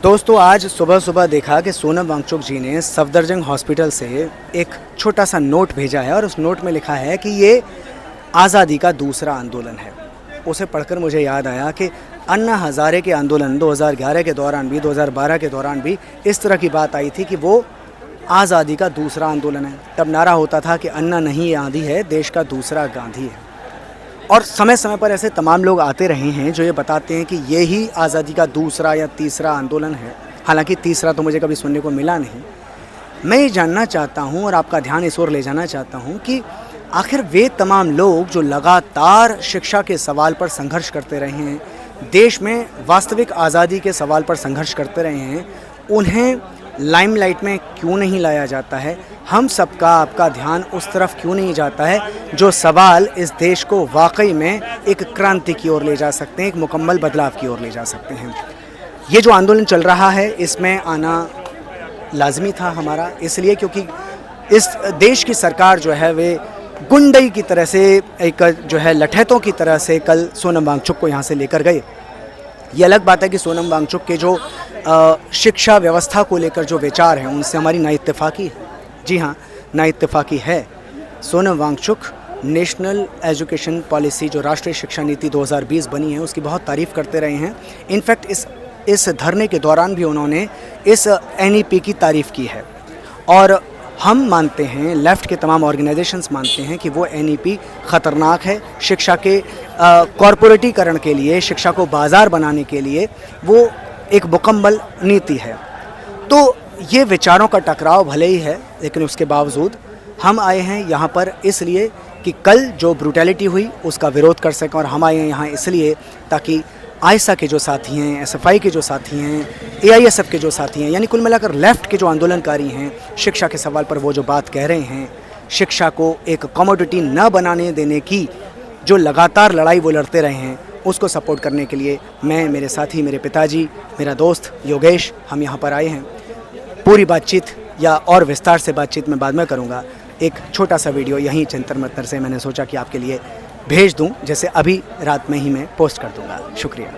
दोस्तों, आज सुबह सुबह देखा कि सोनम वांगचुक जी ने सफदरजंग हॉस्पिटल से एक छोटा सा नोट भेजा है और उस नोट में लिखा है कि ये आज़ादी का दूसरा आंदोलन है। उसे पढ़कर मुझे याद आया कि अन्ना हज़ारे के आंदोलन 2011 के दौरान भी, 2012 के दौरान भी इस तरह की बात आई थी कि वो आज़ादी का दूसरा आंदोलन है। तब नारा होता था कि अन्ना नहीं ये आंधी है, देश का दूसरा गांधी है। और समय समय पर ऐसे तमाम लोग आते रहे हैं जो ये बताते हैं कि ये ही आज़ादी का दूसरा या तीसरा आंदोलन है। हालांकि तीसरा तो मुझे कभी सुनने को मिला नहीं। मैं ये जानना चाहता हूँ और आपका ध्यान इस ओर ले जाना चाहता हूँ कि आखिर वे तमाम लोग जो लगातार शिक्षा के सवाल पर संघर्ष करते रहे हैं, देश में वास्तविक आज़ादी के सवाल पर संघर्ष करते रहे हैं, उन्हें लाइमलाइट में क्यों नहीं लाया जाता है? हम सबका आपका ध्यान उस तरफ क्यों नहीं जाता है जो सवाल इस देश को वाकई में एक क्रांति की ओर ले जा सकते हैं, एक मुकम्मल बदलाव की ओर ले जा सकते हैं। ये जो आंदोलन चल रहा है इसमें आना लाजमी था हमारा, इसलिए क्योंकि इस देश की सरकार जो है वे गुंडई की तरह से, एक जो है लठैतों की तरह से कल सोनम वांगचुक को यहाँ से लेकर गए। ये अलग बात है कि सोनम वांगचुक के जो शिक्षा व्यवस्था को लेकर जो विचार हैं उनसे हमारी नाइत्तेफाकी है। जी हाँ, नाइत्तेफाकी है। Sonam Wangchuk national education policy, जो राष्ट्रीय शिक्षा नीति 2020 बनी है, उसकी बहुत तारीफ़ करते रहे हैं। इनफैक्ट इस धरने के दौरान भी उन्होंने इस NEP की तारीफ़ की है। और हम मानते हैं, लेफ़्ट के तमाम ऑर्गेनाइजेशंस मानते हैं कि वो NEP ख़तरनाक है। शिक्षा के कॉरपोरेटीकरण के लिए, शिक्षा को बाज़ार बनाने के लिए वो एक मुकम्मल नीति है। तो ये विचारों का टकराव भले ही है, लेकिन उसके बावजूद हम आए हैं यहाँ पर इसलिए कि कल जो ब्रूटैलिटी हुई उसका विरोध कर सकें। और हम आए हैं यहाँ इसलिए ताकि आयसा के जो साथी हैं, SFI के जो साथी हैं, AISF के जो साथी हैं, यानी कुल मिलाकर लेफ़्ट के जो आंदोलनकारी हैं, शिक्षा के सवाल पर वो जो बात कह रहे हैं, शिक्षा को एक कमोडिटी न बनाने देने की जो लगातार लड़ाई वो लड़ते रहे हैं, उसको सपोर्ट करने के लिए मैं, मेरे साथी, मेरे पिताजी, मेरा दोस्त योगेश, हम यहाँ पर आए हैं। पूरी बातचीत या और विस्तार से बातचीत मैं बाद में करूँगा। एक छोटा सा वीडियो यहीं जंतर मंतर से मैंने सोचा कि आपके लिए भेज दूं, जैसे अभी रात में ही मैं पोस्ट कर दूंगा। शुक्रिया।